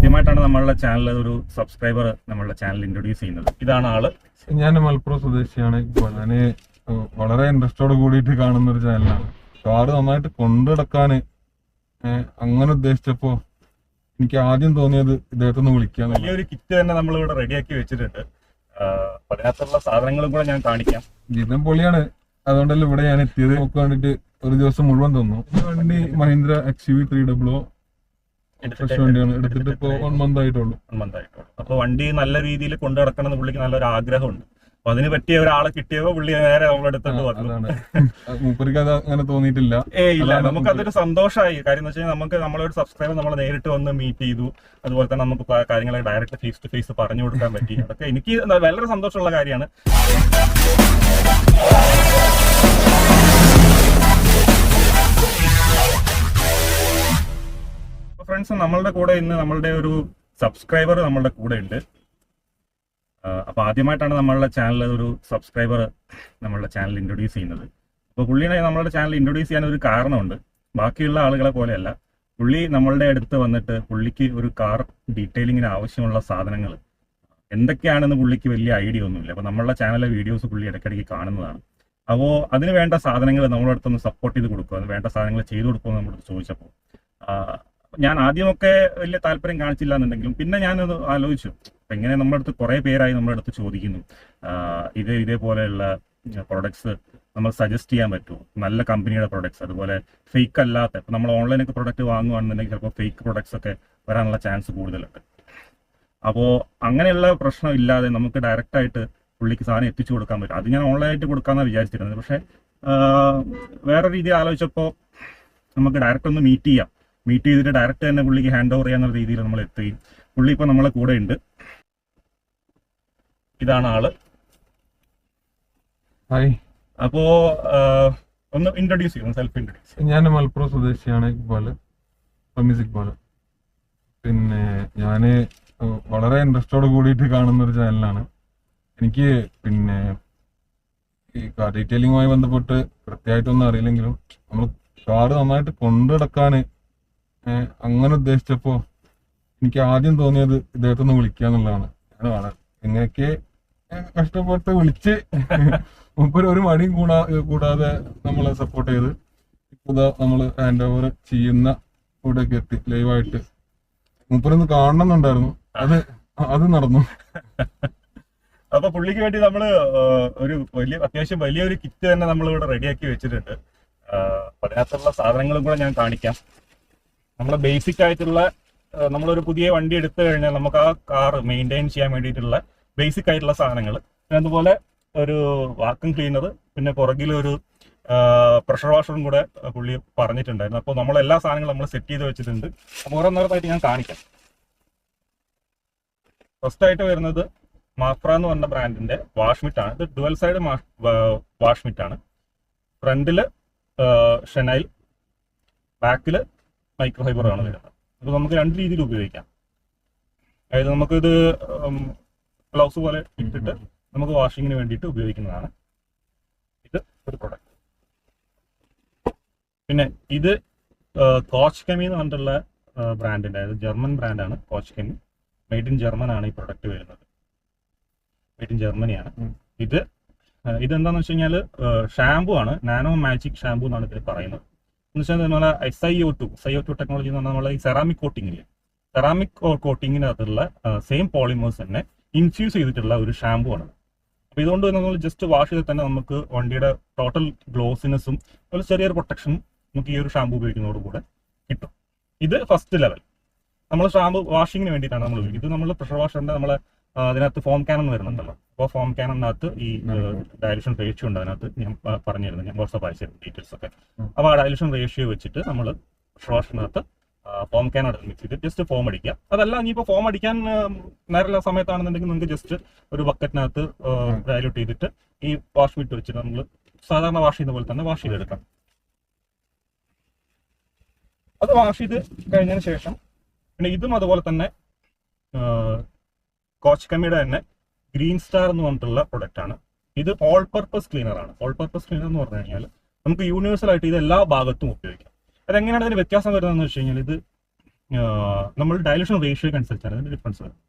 ആദ്യമായിട്ടാണ് നമ്മളുടെ ചാനൽ ഒരു സബ്സ്ക്രൈബർ നമ്മളുടെ ചാനൽ ഇൻട്രൊഡ്യൂസ് ചെയ്യുന്നത്. ഇതാണ് ആള്. ഞാൻ മലപ്പുറം സ്വദേശിയാണ്. ഞാൻ വളരെ ഇൻട്രസ്റ്റോട് കൂടിയിട്ട് കാണുന്ന ഒരു ചാനലാണ്. കാറ് നന്നായിട്ട് കൊണ്ടുനടക്കാന് അങ്ങനെ ഉദ്ദേശിച്ചപ്പോ എനിക്ക് ആദ്യം തോന്നിയത് ഇദ്ദേഹത്തൊന്ന് വിളിക്കാൻ. വലിയൊരു കിറ്റ് തന്നെ നമ്മളിവിടെ റെഡിയാക്കി വെച്ചിട്ടുണ്ട്. അതിനകത്തുള്ള സാധനങ്ങളും കൂടെ ഞാൻ കാണിക്കാം. ഇതിനും പൊളിയാണ്, അതുകൊണ്ടല്ലോ ഇവിടെ ഞാൻ എത്തിയത്. നമുക്ക് വേണ്ടിട്ട് ഒരു ദിവസം മുഴുവൻ തന്നു. വണ്ടി മഹീന്ദ്ര XUV 300 വണ്ടിയാണ് എടുത്തിട്ട് ഇപ്പൊ 1 month ആയിട്ടുള്ളൂ. അപ്പൊ വണ്ടി നല്ല രീതിയിൽ കൊണ്ടു നടക്കണം എന്ന് പുള്ളിക്ക് നല്ലൊരു ആഗ്രഹമുണ്ട്. അപ്പൊ അതിന് പറ്റിയ ഒരാളെ കിട്ടിയപ്പോ പുള്ളി നേരെ നമ്മളെടുത്തിട്ട് വന്നു. മൂപ്പർക്ക് അത് അങ്ങനെ തോന്നിയിട്ടില്ല. ഇല്ല, നമുക്ക് അതൊരു സന്തോഷമായി. കാര്യം എന്ന് വെച്ചാൽ നമുക്ക് നമ്മളൊരു സബ്സ്ക്രൈബർ നമ്മളെ നേരിട്ട് വന്ന് മീറ്റ് ചെയ്തു. അതുപോലെ തന്നെ നമുക്ക് കാര്യങ്ങളെ ഡയറക്റ്റ് ഫേസ് ടു ഫേസ് പറഞ്ഞു കൊടുക്കാൻ പറ്റി. അതൊക്കെ എനിക്ക് വളരെ സന്തോഷമുള്ള കാര്യമാണ്. ഫ്രണ്ട്സ്, നമ്മളുടെ കൂടെ ഇന്ന് നമ്മളുടെ ഒരു സബ്സ്ക്രൈബർ നമ്മളുടെ കൂടെ ഉണ്ട്. അപ്പൊ ആദ്യമായിട്ടാണ് നമ്മളുടെ ചാനൽ ഒരു സബ്സ്ക്രൈബർ നമ്മളുടെ ചാനൽ ഇൻട്രൊഡ്യൂസ് ചെയ്യുന്നത്. അപ്പോൾ പുള്ളിനെ നമ്മളുടെ ചാനൽ ഇൻട്രൊഡ്യൂസ് ചെയ്യാൻ ഒരു കാരണമുണ്ട്. ബാക്കിയുള്ള ആളുകളെ പോലെയല്ല, പുള്ളി നമ്മളുടെ അടുത്ത് വന്നിട്ട് പുള്ളിക്ക് ഒരു കാർ ഡീറ്റെയിലിങ്ങിന് ആവശ്യമുള്ള സാധനങ്ങൾ എന്തൊക്കെയാണെന്ന് പുള്ളിക്ക് വലിയ ഐഡിയ ഒന്നുമില്ല. അപ്പോൾ നമ്മളുടെ ചാനലിലെ വീഡിയോസ് പുള്ളി ഇടയ്ക്കിടയ്ക്ക് കാണുന്നതാണ്. അപ്പോൾ അതിന് വേണ്ട സാധനങ്ങൾ നമ്മുടെ അടുത്തൊന്ന് സപ്പോർട്ട് ചെയ്ത് കൊടുക്കുക, അത് വേണ്ട സാധനങ്ങൾ ചെയ്തു കൊടുക്കുമെന്ന് നമ്മളടുത്ത് ചോദിച്ചപ്പോൾ ഞാൻ ആദ്യമൊക്കെ വലിയ താല്പര്യം കാണിച്ചില്ല എന്നുണ്ടെങ്കിലും പിന്നെ ഞാനത് ആലോചിച്ചു. അപ്പം ഇങ്ങനെ നമ്മുടെ അടുത്ത് കുറേ പേരായി നമ്മുടെ അടുത്ത് ചോദിക്കുന്നു, ഇതേപോലെയുള്ള പ്രൊഡക്ട്സ് നമ്മൾ സജസ്റ്റ് ചെയ്യാൻ പറ്റുമോ, നല്ല കമ്പനിയുടെ പ്രൊഡക്ട്സ്, അതുപോലെ ഫേക്ക് അല്ലാത്ത. ഇപ്പം നമ്മൾ ഓൺലൈനൊക്കെ പ്രൊഡക്റ്റ് വാങ്ങുകയാണെന്നുണ്ടെങ്കിൽ ചിലപ്പോൾ ഫേക്ക് പ്രൊഡക്ട്സ് ഒക്കെ വരാനുള്ള ചാൻസ് കൂടുതലുണ്ട്. അപ്പോൾ അങ്ങനെയുള്ള പ്രശ്നം ഇല്ലാതെ നമുക്ക് ഡയറക്റ്റായിട്ട് പുള്ളിക്ക് സാധനം എത്തിച്ചു കൊടുക്കാൻ പറ്റും. അത് ഞാൻ ഓൺലൈനായിട്ട് കൊടുക്കാമെന്നാണ് വിചാരിച്ചിരുന്നത്. പക്ഷേ വേറെ രീതി ആലോചിച്ചപ്പോൾ നമുക്ക് ഡയറക്റ്റ് ഒന്ന് മീറ്റ് ചെയ്തിട്ട് ഡയറക്റ്റ് തന്നെ പുള്ളിക്ക് ഹാൻഡ് ഓവർ ചെയ്യാന്നുള്ള രീതിയിൽ നമ്മൾ എത്തുകയും പുള്ളി ഇപ്പൊ നമ്മളെ കൂടെ ഉണ്ട്. ഇതാണ് ആള്. ഹായ്. അപ്പോ ഒന്ന് ഇൻട്രൊഡ്യൂസ് ചെയ്യും, സെൽഫ് ഇൻട്രൊഡ്യൂസ്. ഞാൻ മലപ്പുറം സ്വദേശിയാണ്. ഇക്ബാല്. പിന്നെ ഞാന് വളരെ ഇൻട്രസ്റ്റോട് കൂടിയിട്ട് കാണുന്ന ഒരു ചാനലാണ്. എനിക്ക് പിന്നെ ഈ കാർ ഡീറ്റെയിലിങ്ങുമായി ബന്ധപ്പെട്ട് കൃത്യമായിട്ടൊന്നും അറിയില്ലെങ്കിലും നമ്മൾ കാറ് നന്നായിട്ട് കൊണ്ടുനടക്കാന് അങ്ങനെ ഉദ്ദേശിച്ചപ്പോ എനിക്ക് ആദ്യം തോന്നിയത് ഇദ്ദേഹത്തൊന്ന് വിളിക്കാന്നുള്ളതാണ്. എങ്ങനെയൊക്കെ കഷ്ടപ്പെട്ട് വിളിച്ച് മുപ്പൊരു ഒരു മടിയും കൂടാതെ നമ്മളെ സപ്പോർട്ട് ചെയ്ത് ഇപ്പൊ നമ്മള് ഹാൻഡ് ഓവർ ചെയ്യുന്ന ഇവിടെയൊക്കെ എത്തി ലൈവായിട്ട്. മുപ്പൊരൊന്ന് കാണണമെന്നുണ്ടായിരുന്നു, അത് നടന്നു. അപ്പൊ പുള്ളിക്ക് വേണ്ടി നമ്മള് ഒരു അത്യാവശ്യം വലിയൊരു കിറ്റ് തന്നെ നമ്മളിവിടെ റെഡിയാക്കി വെച്ചിട്ടുണ്ട്. അതിനകത്തുള്ള സാധനങ്ങളും കൂടെ ഞാൻ കാണിക്കാം. നമ്മളെ ബേസിക് ആയിട്ടുള്ള നമ്മളൊരു പുതിയ വണ്ടി എടുത്തു കഴിഞ്ഞാൽ നമുക്ക് ആ കാർ മെയിൻറ്റെയിൻ ചെയ്യാൻ വേണ്ടിയിട്ടുള്ള ബേസിക് ആയിട്ടുള്ള സാധനങ്ങൾ, അതുപോലെ ഒരു വാക്വം ക്ലീനർ, പിന്നെ പുറകിലൊരു പ്രഷർ വാഷറും കൂടെ പുള്ളി പറഞ്ഞിട്ടുണ്ടായിരുന്നു. അപ്പോൾ നമ്മളെല്ലാ സാധനങ്ങളും നമ്മൾ സെറ്റ് ചെയ്ത് വെച്ചിട്ടുണ്ട്. അപ്പോൾ ഓരോന്നോരത്തായിട്ട് ഞാൻ കാണിക്കാം. ഫസ്റ്റ് ആയിട്ട് വരുന്നത് മാഫ്ര എന്ന് പറഞ്ഞ ബ്രാൻഡിന്റെ വാഷ്മിറ്റാണ്. ഇത് ഡുവൽ സൈഡ് വാഷ്മിറ്റാണ്. ഫ്രണ്ടില് ഷെനൈൽ, ബാക്കില് മൈക്രോ ഫൈബർ ആണ് വരുന്നത്. അപ്പോൾ നമുക്ക് രണ്ട് രീതിയിൽ ഉപയോഗിക്കാം. അതായത് നമുക്കിത് ഗ്ലൗസ് പോലെ ഇട്ടിട്ട് നമുക്ക് വാഷിങ്ങിന് വേണ്ടിയിട്ട് ഉപയോഗിക്കുന്നതാണ്. ഇത് ഒരു പ്രൊഡക്റ്റ്. പിന്നെ ഇത് കോച്ച് കെമി എന്ന് പറഞ്ഞിട്ടുള്ള ബ്രാൻഡിന്റെ, അതായത് ജർമ്മൻ ബ്രാൻഡാണ് Koch Chemie. Made in German ആണ് ഈ പ്രൊഡക്റ്റ് വരുന്നത്. മെയ്ഡ് ഇൻ ജർമ്മനിയാണ്. ഇതെന്താണെന്ന് വെച്ച് കഴിഞ്ഞാൽ ഷാമ്പു ആണ്. നാനോ മാജിക് ഷാമ്പു എന്നാണ് ഇതിൽ പറയുന്നത്. എന്ന് വെച്ചാൽ നമ്മളെ SiO2 ടെക്നോളജി എന്ന് പറഞ്ഞാൽ നമ്മളെ ഈ സെറാമിക് കോട്ടിങ്ങില്, സെറാമിക് കോട്ടിങ്ങിനകത്തുള്ള സെയിം പോളിമേഴ്സ് തന്നെ ഇൻഫ്യൂസ് ചെയ്തിട്ടുള്ള ഒരു ഷാമ്പു ആണ്. അപ്പൊ ഇതുകൊണ്ട് നമ്മൾ ജസ്റ്റ് വാഷ് ചെയ്താൽ തന്നെ നമുക്ക് വണ്ടിയുടെ ടോട്ടൽ ഗ്ലോസിനെസ്സും ഒരു ചെറിയൊരു പ്രൊട്ടക്ഷനും നമുക്ക് ഈ ഒരു ഷാമ്പു ഉപയോഗിക്കുന്നതോടുകൂടെ കിട്ടും. ഇത് ഫസ്റ്റ് ലെവൽ. നമ്മൾ ഷാമ്പു വാഷിങ്ങിന് വേണ്ടിയിട്ടാണ് നമ്മൾ ഉപയോഗിക്കുന്നത്. ഇത് നമ്മൾ പ്രഷർ വാഷറിന്റെ നമ്മളെ അതിനകത്ത് ഫോം ക്യാനൺ വരുന്നുണ്ടല്ലോ. അപ്പോൾ ഫോം ക്യാനറിനകത്ത് ഈ ഡയലൂഷൻ റേഷ്യോ ഉണ്ട്. അതിനകത്ത് ഞാൻ പറഞ്ഞിരുന്നു, ഞാൻ വാട്സ്ആപ്പ് അയച്ചിരുന്നു ഡീറ്റെയിൽസ് ഒക്കെ. അപ്പോൾ ആ ഡയലൂഷൻ റേഷ്യോ വെച്ചിട്ട് നമ്മൾ പ്രഷർ വാഷറിനകത്ത് ഫോം ക്യാൻ മിക്സ് ചെയ്ത് ജസ്റ്റ് ഫോം അടിക്കുക. അതല്ല, ഇനിയിപ്പോൾ ഫോം അടിക്കാൻ നേരെയുള്ള സമയത്താണെന്നുണ്ടെങ്കിൽ നിങ്ങൾക്ക് ജസ്റ്റ് ഒരു ബക്കറ്റിനകത്ത് ഡയലൂട്ട് ചെയ്തിട്ട് ഈ വാഷ് മിറ്റ് വെച്ചിട്ട് നമ്മൾ സാധാരണ വാഷ് ചെയ്യുന്ന പോലെ തന്നെ വാഷ് ചെയ്തെടുക്കാം. അത് വാഷ് ചെയ്ത് കഴിഞ്ഞതിന് ശേഷം പിന്നെ ഇതും അതുപോലെ തന്നെ കോച്ച് കമ്മിയുടെ തന്നെ ഗ്രീൻ സ്റ്റാർ എന്ന് പറഞ്ഞിട്ടുള്ള പ്രൊഡക്റ്റ് ആണ്. ഇത് ഓൾ പർപ്പസ് ക്ലീനർ ആണ്. ഓൾ പർപ്പസ് ക്ലീനർ എന്ന് പറഞ്ഞു കഴിഞ്ഞാൽ നമുക്ക് യൂണിവേഴ്സൽ ആയിട്ട് ഇത് എല്ലാ ഭാഗത്തും ഉപയോഗിക്കാം. അതെങ്ങനെയാണ് അതിന് വ്യത്യാസം വരുന്നതെന്ന് വെച്ച് കഴിഞ്ഞാൽ, ഇത് നമ്മൾ ഡയലൂഷൻ റേഷ്യോയ്ക്ക് അനുസരിച്ചാണ് ഇതിന്റെ ഡിഫറൻസ് വരുന്നത്.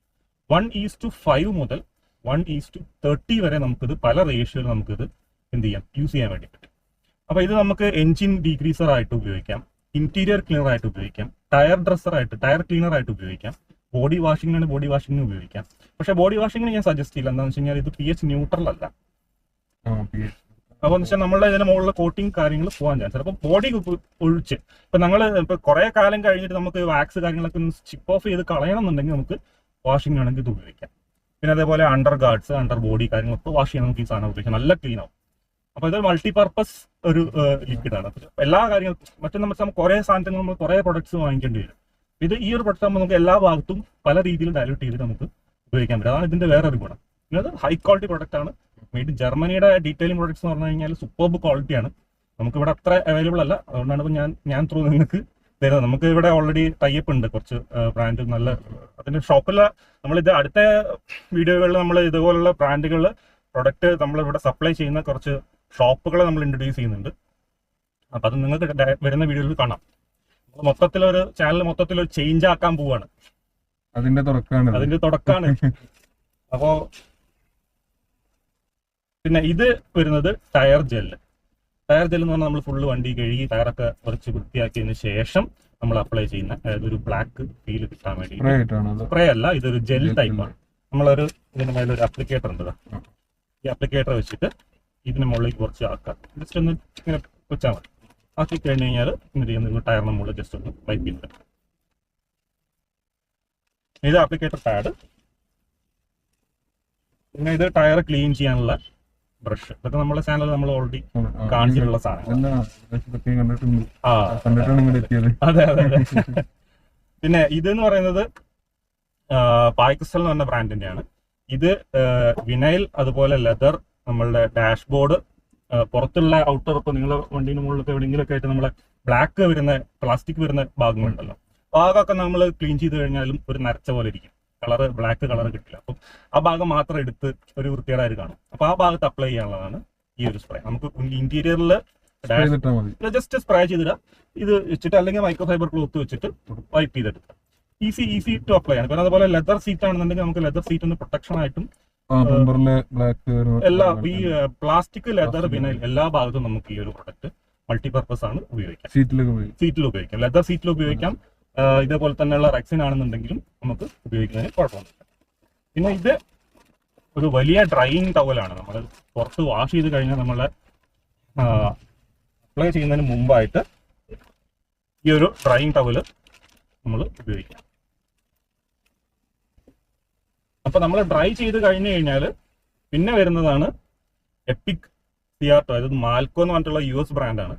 1:5 മുതൽ 1:30 വരെ നമുക്കിത് പല റേഷ്യോയിൽ നമുക്കിത് എന്ത് ചെയ്യാം, യൂസ് ചെയ്യാൻ വേണ്ടി പറ്റും. അപ്പോൾ ഇത് നമുക്ക് എൻജിൻ ഡീക്രീസർ ആയിട്ട് ഉപയോഗിക്കാം, ഇന്റീരിയർ ക്ലീനർ ആയിട്ട് ഉപയോഗിക്കാം, ടയർ ഡ്രസ്സർ ആയിട്ട്, ടയർ ക്ലീനർ ആയിട്ട് ഉപയോഗിക്കാം, ബോഡി വാഷിങ്ങിനാണ് ബോഡി വാഷിങ്ങിന് ഉപയോഗിക്കാം. പക്ഷേ ബോഡി വാഷിങ്ങിന് ഞാൻ സജസ്റ്റ് ചെയ്യില്ല. എന്താണെന്ന് വെച്ച് കഴിഞ്ഞാൽ ഇത് pH ന്യൂട്രൽ അല്ല. അപ്പോൾ എന്ന് വെച്ചാൽ നമ്മളുടെ ഇതിന് മുകളിൽ കോട്ടിങ് കാര്യങ്ങൾ പോകാൻ ചാൻസ്. അപ്പോൾ ബോഡി ഒഴിച്ച് ഇപ്പം ഞങ്ങൾ ഇപ്പോൾ കുറേ കാലം കഴിഞ്ഞിട്ട് നമുക്ക് വാക്സ് കാര്യങ്ങളൊക്കെ ഒന്ന് ചിപ്പ് ഓഫ് ചെയ്ത് കളയണം എന്നുണ്ടെങ്കിൽ നമുക്ക് വാഷിംഗ് ആണെങ്കിൽ ഇത് ഉപയോഗിക്കാം. പിന്നെ അതേപോലെ അണ്ടർ ഗാർഡ്സ്, അണ്ടർ ബോഡി കാര്യങ്ങളൊക്കെ വാഷ് ചെയ്യാൻ നമുക്ക് ഈ സാധനം ഉപയോഗിക്കാം. നല്ല ക്ലീൻ ആവും. അപ്പോൾ ഇത് മൾട്ടിപർപ്പസ് ഒരു ലിക്വിഡാണ്. എല്ലാ കാര്യങ്ങളും മറ്റും നമ്മൾ കുറേ സാധനത്തിൽ നമ്മൾ കുറേ പ്രൊഡക്ട്സ് വാങ്ങിക്കേണ്ടി വരും. ഇത് ഈ ഒരു പ്രൊഡക്റ്റ് ആകുമ്പോൾ നമുക്ക് എല്ലാ ഭാഗത്തും പല രീതിയിൽ ഡയലൂട്ട് ചെയ്ത് നമുക്ക് ഉപയോഗിക്കാൻ പറ്റും. അതാണ് ഇതിന്റെ വേറൊരു ഗുണം. ഇത് ഹൈ ക്വാളിറ്റി പ്രൊഡക്റ്റ് ആണ്. മെയ്ഡ് ജർമ്മനിയുടെ ഡീറ്റെയിലിംഗ് പ്രൊഡക്ട്സ് എന്ന് പറഞ്ഞു കഴിഞ്ഞാൽ സൂപ്പർബ് ക്വാളിറ്റിയാണ്. നമുക്ക് ഇവിടെ അത്ര അവൈലബിൾ അല്ല. അതുകൊണ്ടാണ് ഇപ്പോൾ ഞാൻ ത്രൂ നിങ്ങൾക്ക് തരുന്നത്. നമുക്ക് ഇവിടെ ഓൾറെഡി ടൈപ്പ് ഉണ്ട് കുറച്ച് ബ്രാൻഡ് നല്ല. അതിന്റെ ഷോപ്പിൽ നമ്മളിത് അടുത്ത വീഡിയോകളിൽ നമ്മൾ ഇതുപോലുള്ള ബ്രാൻഡുകൾ പ്രൊഡക്റ്റ് നമ്മളിവിടെ സപ്ലൈ ചെയ്യുന്ന കുറച്ച് ഷോപ്പുകൾ നമ്മൾ ഇൻട്രൊഡ്യൂസ് ചെയ്യുന്നുണ്ട്. അപ്പം അത് നിങ്ങൾക്ക് വരുന്ന വീഡിയോയിൽ കാണാം. മൊത്തത്തിലൊരു ചാനൽ മൊത്തത്തിലൊരു ചേഞ്ച് ആക്കാൻ പോവാണ്. അതിന്റെ തുടക്കമാണ്. അപ്പോ പിന്നെ ഇത് വരുന്നത് ടയർ ജെല്ല്. ടയർ ജെല്ല് എന്ന് പറഞ്ഞാൽ നമ്മൾ ഫുള്ള് വണ്ടി കഴുകി ടയറൊക്കെ കുറച്ച് വൃത്തിയാക്കിയതിന് ശേഷം നമ്മൾ അപ്ലൈ ചെയ്യുന്ന, അതായത് ഒരു ബ്ലാക്ക് ഫീൽ കിട്ടാൻ വേണ്ടി. സ്പ്രേ അല്ല, ഇതൊരു ജെൽ ടൈപ്പാണ്. നമ്മളൊരു ഇതിന് മേലെ ഒരു അപ്ലിക്കേറ്റർ ഉണ്ട്. ഈ അപ്ലിക്കേറ്റർ വെച്ചിട്ട് ഇതിന് മുകളിലേക്ക് കുറച്ച് ആക്കാം. ജസ്റ്റ് ഒന്ന് ഇങ്ങനെ വെച്ചാൽ മതി. ആക്കി കഴിഞ്ഞ് കഴിഞ്ഞാൽ ഇങ്ങനെ ചെയ്യുന്ന ടയറിന് മുകളിൽ ജസ്റ്റ് ഒന്ന് വൈപ്പ് ചെയ്തിട്ട് ഇത് അപ്ലിക്കേറ്റർ പാഡ്. പിന്നെ ഇത് ടയർ ക്ലീൻ ചെയ്യാനുള്ള ബ്രഷ്. ഇതൊക്കെ നമ്മുടെ ചാനൽ നമ്മൾ ഓൾറെഡി കാണിച്ചിട്ടുള്ള സാധനങ്ങൾ. അതെ അതെ അതെ. പിന്നെ ഇതെന്ന് പറയുന്നത് പായ്ക്രിസ്റ്റൽ എന്ന് പറഞ്ഞ ബ്രാൻഡിന്റെയാണ്. ഇത് വിനൈൽ, അതുപോലെ ലെതർ, നമ്മളുടെ ഡാഷ്ബോർഡ്, പുറത്തുള്ള ഔട്ടർ, ഇപ്പോൾ നിങ്ങളുടെ വണ്ടീൻ്റെ മുകളിലൊക്കെ എവിടെയെങ്കിലൊക്കെ ആയിട്ട് നമ്മളെ ബ്ലാക്ക് വരുന്ന പ്ലാസ്റ്റിക് വരുന്ന ഭാഗങ്ങളുണ്ടല്ലോ, ഭാഗമൊക്കെ നമ്മൾ ക്ലീൻ ചെയ്ത് കഴിഞ്ഞാലും ഒരു നരച്ച പോലെ ഇരിക്കും. ബ്ലാക്ക് കളർ കിട്ടില്ല. അപ്പം ആ ഭാഗം മാത്രം എടുത്ത് ഒരു വൃത്തികേടായിട്ട് കാണും. അപ്പൊ ആ ഭാഗത്ത് അപ്ലൈ ചെയ്യാനുള്ളതാണ് ഈ ഒരു സ്പ്രേ. നമുക്ക് ഇന്റീരിയറിൽ ജസ്റ്റ് സ്പ്രേ ചെയ്തിടുക. ഇത് വെച്ചിട്ട് അല്ലെങ്കിൽ മൈക്രോ ഫൈബർ ക്ലോത്ത് വെച്ചിട്ട് വൈപ്പ് ചെയ്തെടുക്കുക. ഈസി ടു അപ്ലൈ ആണ്. പിന്നെ അതുപോലെ ലെതർ സീറ്റ് ആണെന്നുണ്ടെങ്കിൽ നമുക്ക് ലെതർ സീറ്റ് ഒന്ന് പ്രൊട്ടക്ഷൻ ആയിട്ടും എല്ലാ ഈ പ്ലാസ്റ്റിക്, ലെതർ, വിനൈൽ എല്ലാ ഭാഗത്തും നമുക്ക് ഈ ഒരു പ്രൊഡക്റ്റ് മൾട്ടിപർപ്പസ് ആണ് ഉപയോഗിക്കാം. സീറ്റിൽ ഉപയോഗിക്കാം, ലെതർ സീറ്റിൽ ഉപയോഗിക്കാം. ഇതേപോലെ തന്നെയുള്ള റെക്സിൻ ആണെന്നുണ്ടെങ്കിലും നമുക്ക് ഉപയോഗിക്കുന്നതിന് കുഴപ്പമൊന്നുമില്ല. പിന്നെ ഇത് ഒരു വലിയ ഡ്രൈയിങ് ടവലാണ്. നമ്മൾ പുറത്ത് വാഷ് ചെയ്ത് കഴിഞ്ഞാൽ നമ്മൾ അപ്ലൈ ചെയ്യുന്നതിന് മുമ്പായിട്ട് ഈ ഒരു ഡ്രൈയിങ് ടവല് നമ്മൾ ഉപയോഗിക്കാം. അപ്പൊ നമ്മൾ ഡ്രൈ ചെയ്ത് കഴിഞ്ഞു കഴിഞ്ഞാൽ പിന്നെ വരുന്നതാണ് എപ്പിക് CR2. അതായത് മാൽക്കോ എന്ന് പറഞ്ഞിട്ടുള്ള US ബ്രാൻഡാണ്.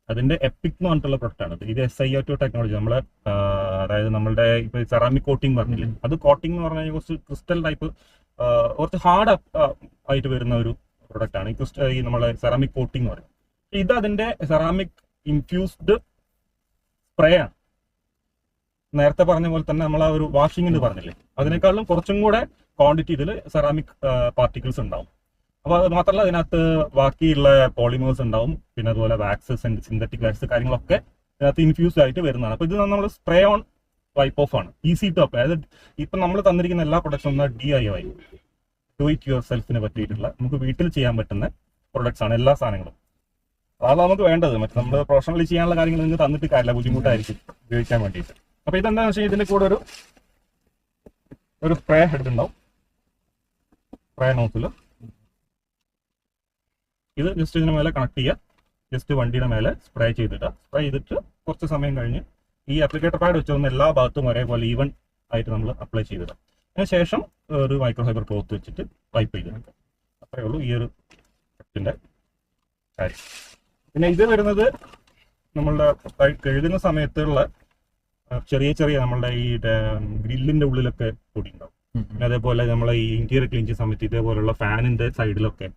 അതിന്റെ എപ്പിക് എന്ന് പറഞ്ഞിട്ടുള്ള പ്രൊഡക്റ്റ് ആണ്. ഇത് SiO2 ടെക്നോളജി. നമ്മളെ അതായത് നമ്മളുടെ ഇപ്പൊ സെറാമിക് കോട്ടിംഗ് പറഞ്ഞില്ലേ, അത് കോട്ടിംഗ് എന്ന് പറഞ്ഞാൽ കുറച്ച് ക്രിസ്റ്റൽ ടൈപ്പ് കുറച്ച് ഹാർഡ് ആയിട്ട് വരുന്ന ഒരു പ്രൊഡക്റ്റ് ആണ് ഈ നമ്മളെ സെറാമിക് കോട്ടിംഗ് എന്ന് പറയുന്നത്. ഇത് അതിന്റെ സെറാമിക് ഇൻഫ്യൂസ്ഡ് സ്പ്രേ ആണ്. നേരത്തെ പറഞ്ഞ പോലെ തന്നെ നമ്മൾ ആ ഒരു വാഷിംഗ് പറഞ്ഞില്ലേ, അതിനേക്കാളും കുറച്ചും കൂടെ ക്വാണ്ടിറ്റി ഇതിൽ സെറാമിക് പാർട്ടിക്കിൾസ് ഉണ്ടാവും. അപ്പോൾ അത് മാത്രമല്ല, അതിനകത്ത് ബാക്കിയുള്ള പോളിമേഴ്സ് ഉണ്ടാവും. പിന്നെ അതുപോലെ വാക്സ്, സിന്തറ്റിക് വാക്സ് കാര്യങ്ങളൊക്കെ ഇതിനകത്ത് ഇൻഫ്യൂസ്ഡ് ആയിട്ട് വരുന്നതാണ്. അപ്പോൾ ഇത് നമ്മൾ സ്പ്രേ ഓൺ വൈപ്പ് ഓഫ് ആണ്. Easy to apply. അതായത് ഇപ്പം നമ്മൾ തന്നിരിക്കുന്ന എല്ലാ പ്രൊഡക്ട്സും ഒന്ന് DIY, ഡു ഇറ്റ് യുവർ സെൽഫിനെ പറ്റിയിട്ടുള്ള നമുക്ക് വീട്ടിൽ ചെയ്യാൻ പറ്റുന്ന പ്രൊഡക്ട്സ് ആണ് എല്ലാ സാധനങ്ങളും. അതാണ് നമുക്ക് വേണ്ടത്. മറ്റേ നമ്മൾ പ്രൊഫഷണലി ചെയ്യാനുള്ള കാര്യങ്ങൾ നിങ്ങൾക്ക് തന്നിട്ട് കാര്യമില്ല, ബുദ്ധിമുട്ടായിരിക്കും ഉപയോഗിക്കാൻ വേണ്ടിയിട്ട്. അപ്പോൾ ഇതെന്താണെന്ന് വെച്ചാൽ ഇതിന്റെ കൂടെ ഒരു സ്പ്രേ ഹെഡ് ഉണ്ടാവും, സ്പ്രേ നോസിൽ. ഇത് ജസ്റ്റ് ഇതിന് മേലെ കണക്ട് ചെയ്യുക, ജസ്റ്റ് വണ്ടിയുടെ മേലെ സ്പ്രേ ചെയ്തിട്ട് കുറച്ച് സമയം കഴിഞ്ഞ് ഈ അപ്ലിക്കേറ്റർ പാഡ് വെച്ചൊന്ന് എല്ലാ ഭാഗത്തും ഒരേപോലെ ഈവൻ ആയിട്ട് നമ്മൾ അപ്ലൈ ചെയ്തിടാം. അതിനുശേഷം ഒരു മൈക്രോ ഫൈബർ ക്ലോത്ത് വെച്ചിട്ട് വൈപ്പ് ചെയ്തെടുക്കാം. അത്രയേ ഉള്ളൂ ഈ ഒരു പ്രൊഡക്റ്റിന്റെ കാര്യം. പിന്നെ ഇത് വരുന്നത് നമ്മളുടെ കഴുകുന്ന സമയത്തുള്ള ചെറിയ നമ്മളുടെ ഈ ഗ്രില്ലിന്റെ ഉള്ളിലൊക്കെ പൊടി ഉണ്ടാവും. പിന്നെ അതേപോലെ നമ്മളെ ഈ ഇന്റീരിയർ ക്ലീൻ ചെയ്യുന്ന സമയത്ത് ഇതേപോലുള്ള ഫാനിന്റെ സൈഡിലൊക്കെ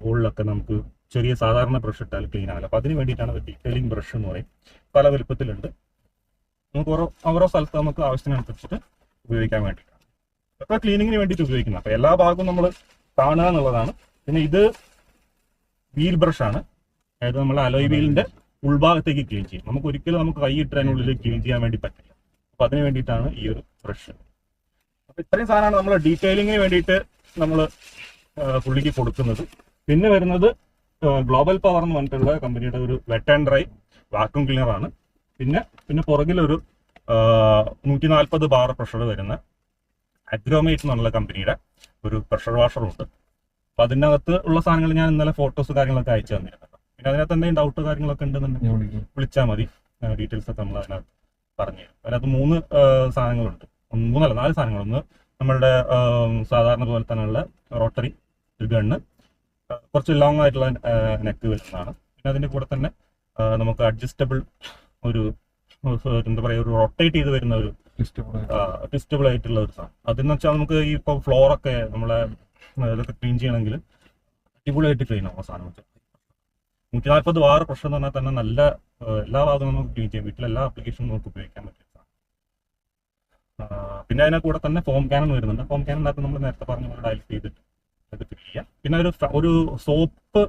ഹോളിലൊക്കെ നമുക്ക് ചെറിയ സാധാരണ ബ്രഷ് ഇട്ടാൽ ക്ലീൻ ആവില്ല. അപ്പോൾ അതിന് വേണ്ടിയിട്ടാണ് ഡീറ്റെയിലിംഗ് ബ്രഷ് എന്ന് പറയും. പല വലുപ്പത്തിലുണ്ട്. നമുക്ക് ഓരോ സ്ഥലത്ത് നമുക്ക് ആവശ്യത്തിനനുസരിച്ചിട്ട് ഉപയോഗിക്കാൻ വേണ്ടിയിട്ടാണ്. അപ്പോൾ ക്ലീനിങ്ങിന് വേണ്ടിയിട്ട് ഉപയോഗിക്കുന്നത്. അപ്പോൾ എല്ലാ ഭാഗവും നമ്മൾ കാണുക എന്നുള്ളതാണ്. പിന്നെ ഇത് വീൽ ബ്രഷാണ്. അതായത് നമ്മൾ അലോയ് വീലിന്റെ ഉൾഭാഗത്തേക്ക് ക്ലീൻ ചെയ്യും. നമുക്ക് ഒരിക്കലും കൈ ഇട്ട് അതിനുള്ളിൽ ക്ലീൻ ചെയ്യാൻ വേണ്ടി പറ്റില്ല. അപ്പൊ അതിന് വേണ്ടിയിട്ടാണ് ഈ ഒരു ബ്രഷ്. അപ്പൊ ഇത്രയും സാധനമാണ് നമ്മൾ ഡീറ്റെയിലിങ്ങിന് വേണ്ടിയിട്ട് നമ്മൾ പുള്ളിക്ക് കൊടുക്കുന്നത്. പിന്നെ വരുന്നത് ഗ്ലോബൽ പവർ എന്ന് പറഞ്ഞിട്ടുള്ള കമ്പനിയുടെ ഒരു wet and dry vacuum cleaner ആണ്. പിന്നെ പുറകിലൊരു 140 ബാർ പ്രഷർ വരുന്ന അഗ്രോമേറ്റ് എന്നുള്ള കമ്പനിയുടെ ഒരു പ്രഷർ വാഷറുണ്ട്. അപ്പൊ അതിനകത്ത് ഉള്ള സാധനങ്ങൾ ഞാൻ ഇന്നലെ ഫോട്ടോസ് കാര്യങ്ങളൊക്കെ അയച്ചു തന്നിരുന്നു. പിന്നെ അതിനകത്ത് എന്തെങ്കിലും ഡൗട്ട് കാര്യങ്ങളൊക്കെ ഉണ്ടെന്നുണ്ടെങ്കിൽ വിളിച്ചാൽ മതി, ഡീറ്റെയിൽസ് ഒക്കെ നമ്മൾ അതിനകത്ത് പറഞ്ഞു തരും. അതിനകത്ത് 3 സാധനങ്ങളുണ്ട്, 4 സാധനങ്ങൾ. ഒന്ന് നമ്മളുടെ സാധാരണ പോലെ തന്നെയുള്ള റോട്ടറി ഒരു ഗണ്ണ്, കുറച്ച് ലോങ് ആയിട്ടുള്ള നെക്ക് വരുന്നതാണ്. പിന്നെ അതിൻ്റെ കൂടെ തന്നെ നമുക്ക് അഡ്ജസ്റ്റബിൾ ഒരു എന്താ പറയുക, ഒരു റൊട്ടേറ്റ് ചെയ്ത് വരുന്ന ഒരു ട്വിസ്റ്റബിൾ ആയിട്ടുള്ള ഒരു സാധനം. അതെന്ന് വെച്ചാൽ നമുക്ക് ഈ ഇപ്പോൾ ഫ്ലോറൊക്കെ നമ്മളെ ഇതൊക്കെ ക്ലീൻ ചെയ്യണമെങ്കിൽ അടിപൊളിയായിട്ട് ക്ലീൻ ആവും സാധനം. 140 ബാർ പ്രഷർ എന്ന് പറഞ്ഞാൽ തന്നെ നല്ല എല്ലാ ഭാഗവും നമുക്ക് ക്ലീൻ ചെയ്യാം. വീട്ടിലെ എല്ലാ ആപ്ലിക്കേഷനും നമുക്ക് ഉപയോഗിക്കാൻ പറ്റും. പിന്നെ അതിനെ കൂടെ തന്നെ ഫോം ക്യാനൺ വരുന്നുണ്ട്. ഫോം ക്യാനറിനകത്ത് നമ്മൾ നേരത്തെ പറഞ്ഞ പോലെ ഡയൽ ചെയ്തിട്ട് അത് ഫിൽ ചെയ്യാം. പിന്നെ ഒരു സോപ്പ്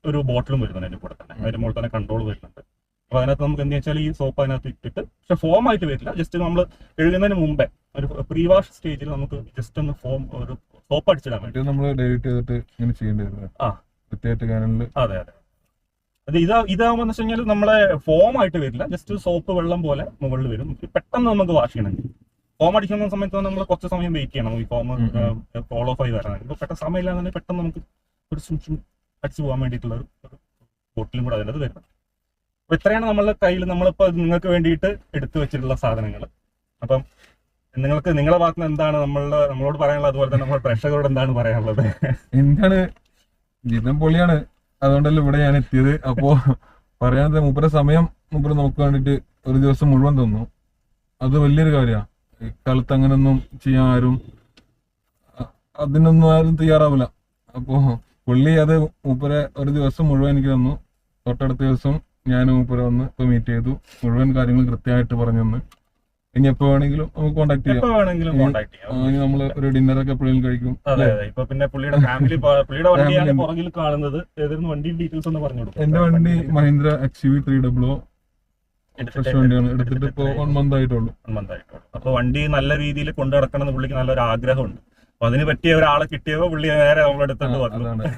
ഒരു ബോട്ടിലും വരുന്നുണ്ട് അതിൻ്റെ കൂടെ തന്നെ. അതിൻ്റെ മുകളിൽ തന്നെ കൺട്രോൾ വരുന്നുണ്ട്. അപ്പോൾ അതിനകത്ത് നമുക്ക് എന്താ വെച്ചാൽ ഈ സോപ്പ് അതിനകത്ത് ഇട്ടിട്ട്, പക്ഷെ ഫോം ആയിട്ട് വരില്ല, ജസ്റ്റ് നമ്മൾ കഴുകുന്നതിന് മുമ്പേ ഒരു പ്രീ വാഷ് സ്റ്റേജിൽ നമുക്ക് ജസ്റ്റ് ഒന്ന് ഒരു സോപ്പ് അടിച്ചിടാൻ വേണ്ടി നമ്മൾ ഡെലിറ്റ് ചെയ്തിട്ട് ഇങ്ങനെ ചെയ്യേണ്ടി വരും. അതെ. അത് ഇതാകുമ്പോൾ വെച്ച് കഴിഞ്ഞാൽ നമ്മളെ ഫോം ആയിട്ട് വരില്ല, ജസ്റ്റ് സോപ്പ് വെള്ളം പോലെ മുകളിൽ വരും. പെട്ടെന്ന് നമുക്ക് വാഷ് ചെയ്യണമെങ്കിൽ ഫോം അടിക്കുന്ന സമയത്ത് നമ്മൾ കുറച്ച് സമയം വെയിറ്റ് ചെയ്യണം ഈ ഫോം ഫോളോ ഓഫ് ആയി വരണം. ഇപ്പോൾ പെട്ടെന്ന് സമയമില്ലാതെ പെട്ടെന്ന് നമുക്ക് ഒരു അടിച്ചു പോകാൻ വേണ്ടിയിട്ടുള്ള ഒരു ബോട്ടിലും കൂടെ അതിനകത്ത് വരുന്നത്. അപ്പോൾ ഇത്രയാണ് നമ്മളുടെ കയ്യിൽ നമ്മളിപ്പോൾ നിങ്ങൾക്ക് വേണ്ടിയിട്ട് എടുത്തു വെച്ചിട്ടുള്ള സാധനങ്ങൾ. അപ്പം നിങ്ങളുടെ ഭാഗത്ത് നിന്ന് എന്താണ് നമ്മളോട് പറയാനുള്ളത്, അതുപോലെ തന്നെ നമ്മുടെ പ്രേക്ഷകരോട് എന്താണ് പറയാനുള്ളത്? എന്താണ് ജീവിതം പൊളിയാണ്, അതുകൊണ്ടല്ലോ ഇവിടെ ഞാൻ എത്തിയത്. അപ്പോ പറയാതെ മൂപ്പര സമയം നമുക്ക് വേണ്ടിട്ട് ഒരു ദിവസം മുഴുവൻ തന്നു. അത് വലിയൊരു കാര്യമാണ്. ഇക്കാലത്ത് അങ്ങനൊന്നും ചെയ്യാൻ അതിനൊന്നും ആരും തയ്യാറാവില്ല. അപ്പോ പുള്ളി അത് മൂപ്പര ഒരു ദിവസം മുഴുവൻ എനിക്ക് തന്നു. തൊട്ടടുത്ത ദിവസം ഞാൻ മൂപ്പര വന്ന് ഇപ്പൊ മീറ്റ് ചെയ്തു. മുഴുവൻ കാര്യങ്ങൾ കൃത്യമായിട്ട് പറഞ്ഞു തന്നു. ഇനി എപ്പോ വേണമെങ്കിലും നമുക്ക് കോൺടാക്ട് ചെയ്യാം. നമ്മള് ഒരു ഡിന്നർ ഒക്കെ എപ്പോഴും കഴിക്കും. പിന്നെ പുള്ളിയുടെ ഫാമിലി പുറകിൽ കാണുന്നത് വണ്ടി ഡീറ്റെയിൽസ് ഒന്ന് പറഞ്ഞു കൊടുക്കും. എന്റെ വണ്ടി മഹീന്ദ്ര XUV 300 ഫ്രഷ് വണ്ടിയാണ്. എടുത്തിട്ട് ഇപ്പൊ 1 month ആയിട്ടുള്ളൂ. അപ്പൊ വണ്ടി നല്ല രീതിയിൽ കൊണ്ടു നടക്കണം എന്ന് പുള്ളിക്ക് നല്ലൊരു ആഗ്രഹമുണ്ട്. അപ്പൊ അതിന് പറ്റിയ ഒരാളെ കിട്ടിയപ്പോ പുള്ളി നേരെ നമ്മളെടുത്തിട്ട് വന്നു.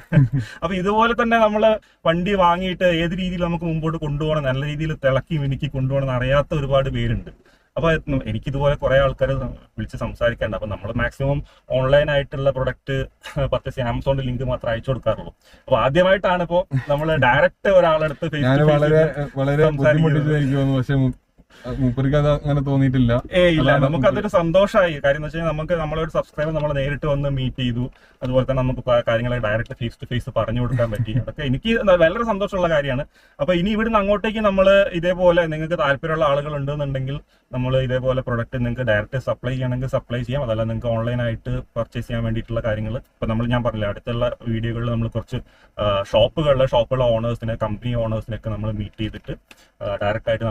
അപ്പൊ ഇതുപോലെ തന്നെ നമ്മള് വണ്ടി വാങ്ങിയിട്ട് ഏത് രീതിയിൽ നമുക്ക് മുമ്പോട്ട് കൊണ്ടുപോകണം, നല്ല രീതിയിൽ തിളക്കി മിനുക്കി കൊണ്ടുപോകണം അറിയാത്ത ഒരുപാട് പേരുണ്ട്. അപ്പൊ എനിക്കിതുപോലെ കുറെ ആൾക്കാർ വിളിച്ച് സംസാരിക്കാറുണ്ട്. അപ്പൊ നമ്മൾ മാക്സിമം ഓൺലൈൻ ആയിട്ടുള്ള പ്രൊഡക്റ്റ് പർച്ചേസ് ചെയ്യാൻ ആമസോണിന്റെ ലിങ്ക് മാത്രമേ അയച്ചു കൊടുക്കാറുള്ളൂ. അപ്പൊ ആദ്യമായിട്ടാണ് ഇപ്പോ നമ്മൾ ഡയറക്റ്റ് ഒരാളെടുത്ത് മൂപ്പർക്ക് അത് അങ്ങനെ തോന്നിയിട്ടില്ല. ഇല്ല, നമുക്കതൊരു സന്തോഷമായി. കാര്യം എന്ന് വെച്ചാൽ നമ്മളൊരു സബ്സ്ക്രൈബർ നമ്മളെ നേരിട്ട് വന്ന് മീറ്റ് ചെയ്തു. അതുപോലെ തന്നെ നമുക്ക് കാര്യങ്ങളെ ഡയറക്റ്റ് ഫേസ് ടു ഫേസ് പറഞ്ഞു കൊടുക്കാൻ പറ്റി. അതൊക്കെ എനിക്ക് വളരെ സന്തോഷമുള്ള കാര്യമാണ്. അപ്പൊ ഇനി ഇവിടുന്ന് അങ്ങോട്ടേക്ക് നമ്മൾ ഇതേപോലെ നിങ്ങൾക്ക് താല്പര്യമുള്ള ആളുകൾ ഉണ്ടെന്നുണ്ടെങ്കിൽ നമ്മൾ ഇതേപോലെ പ്രൊഡക്റ്റ് നിങ്ങൾക്ക് ഡയറക്റ്റ് സപ്ലൈ ചെയ്യണമെങ്കിൽ സപ്ലൈ ചെയ്യാം. അതല്ല നിങ്ങൾക്ക് ഓൺലൈനായിട്ട് പർച്ചേസ് ചെയ്യാൻ വേണ്ടിയിട്ടുള്ള കാര്യങ്ങൾ ഇപ്പൊ ഞാൻ പറഞ്ഞില്ല, അടുത്തുള്ള വീഡിയോകളിൽ നമ്മൾ കുറച്ച് ഷോപ്പുകളുടെ ഓണേഴ്സിനെ, കമ്പനി ഓണേഴ്സിനൊക്കെ നമ്മൾ മീറ്റ് ചെയ്തിട്ട് ഡയറക്റ്റ് ആയിട്ട്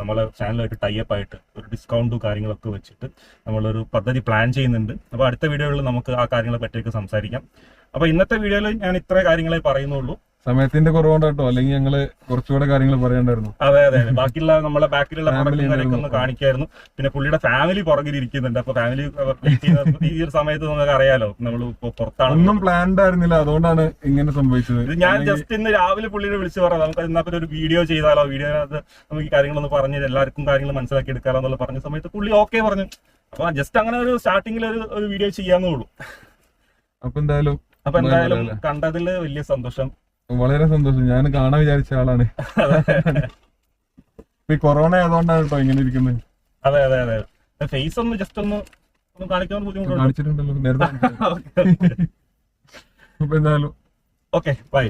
നമ്മളെ ചാനലായിട്ട് ടൈപ്പ് ആയിട്ട് ഒരു ഡിസ്കൗണ്ടും കാര്യങ്ങളൊക്കെ വെച്ചിട്ട് നമ്മളൊരു പദ്ധതി പ്ലാൻ ചെയ്യുന്നുണ്ട്. അപ്പോൾ അടുത്ത വീഡിയോകളിൽ നമുക്ക് ആ കാര്യങ്ങളെ പറ്റിയൊക്കെ സംസാരിക്കാം. അപ്പോൾ ഇന്നത്തെ വീഡിയോയിൽ ഞാൻ ഇത്ര കാര്യങ്ങളെ പറയുന്നുള്ളൂ. സമയത്തിന്റെ കുറവുണ്ടോ, അല്ലെങ്കിൽ ഞങ്ങള് കുറച്ചുകൂടെ കാര്യങ്ങൾ പറയണ്ടായിരുന്നു. അതെ, ബാക്കിയുള്ള നമ്മളെ ബാക്കിലുള്ള കാര്യങ്ങളൊക്കെ ഒന്ന് കാണിക്കായിരുന്നു. പിന്നെ പുള്ളിയുടെ ഫാമിലി പുറകിൽ ഇരിക്കുന്നുണ്ട്. അപ്പൊ ഫാമിലി ഈ ഒരു സമയത്ത് നമുക്ക് അറിയാലോ, നമ്മൾ പുറത്താണ്. ഒന്നും പ്ലാൻഡ് ആയിരുന്നില്ല, അതുകൊണ്ടാണ് ഇങ്ങനെ സംഭവിച്ചത്. ഇത് ഞാൻ ജസ്റ്റ് ഇന്ന് രാവിലെ പുള്ളിയുടെ വിളിച്ച് പറഞ്ഞു നമുക്ക് ഇതിനകത്ത് ഒരു വീഡിയോ ചെയ്താലോ, വീഡിയോനകത്ത് നമുക്ക് ഈ കാര്യങ്ങളൊന്ന് പറഞ്ഞ് എല്ലാവർക്കും കാര്യങ്ങൾ മനസ്സിലാക്കി എടുക്കാലോ എന്നുള്ള പറഞ്ഞ സമയത്ത് പുള്ളി ഓക്കെ പറഞ്ഞു. അപ്പൊ ജസ്റ്റ് അങ്ങനെ ഒരു സ്റ്റാർട്ടിങ്ങിൽ ഒരു വീഡിയോ ചെയ്യാന്നേ ഉള്ളൂ. അപ്പൊ എന്തായാലും കണ്ടതിൽ വലിയ സന്തോഷം, വളരെ സന്തോഷം. ഞാൻ കാണാൻ വിചാരിച്ച ആളാണ്. കൊറോണ ആയതുകൊണ്ടാണ് കേട്ടോ ഇങ്ങനെ ഇരിക്കുന്നത്. അതെ ഫേസ് ഒന്ന് ജസ്റ്റ് ഒന്ന് കാണിക്കാൻ ബുദ്ധിമുട്ടുണ്ട്. കാണിച്ചിട്ടുണ്ടല്ലോ നേരത്തെ. അപ്പൊ എന്തായാലും ഓക്കെ, ബൈ.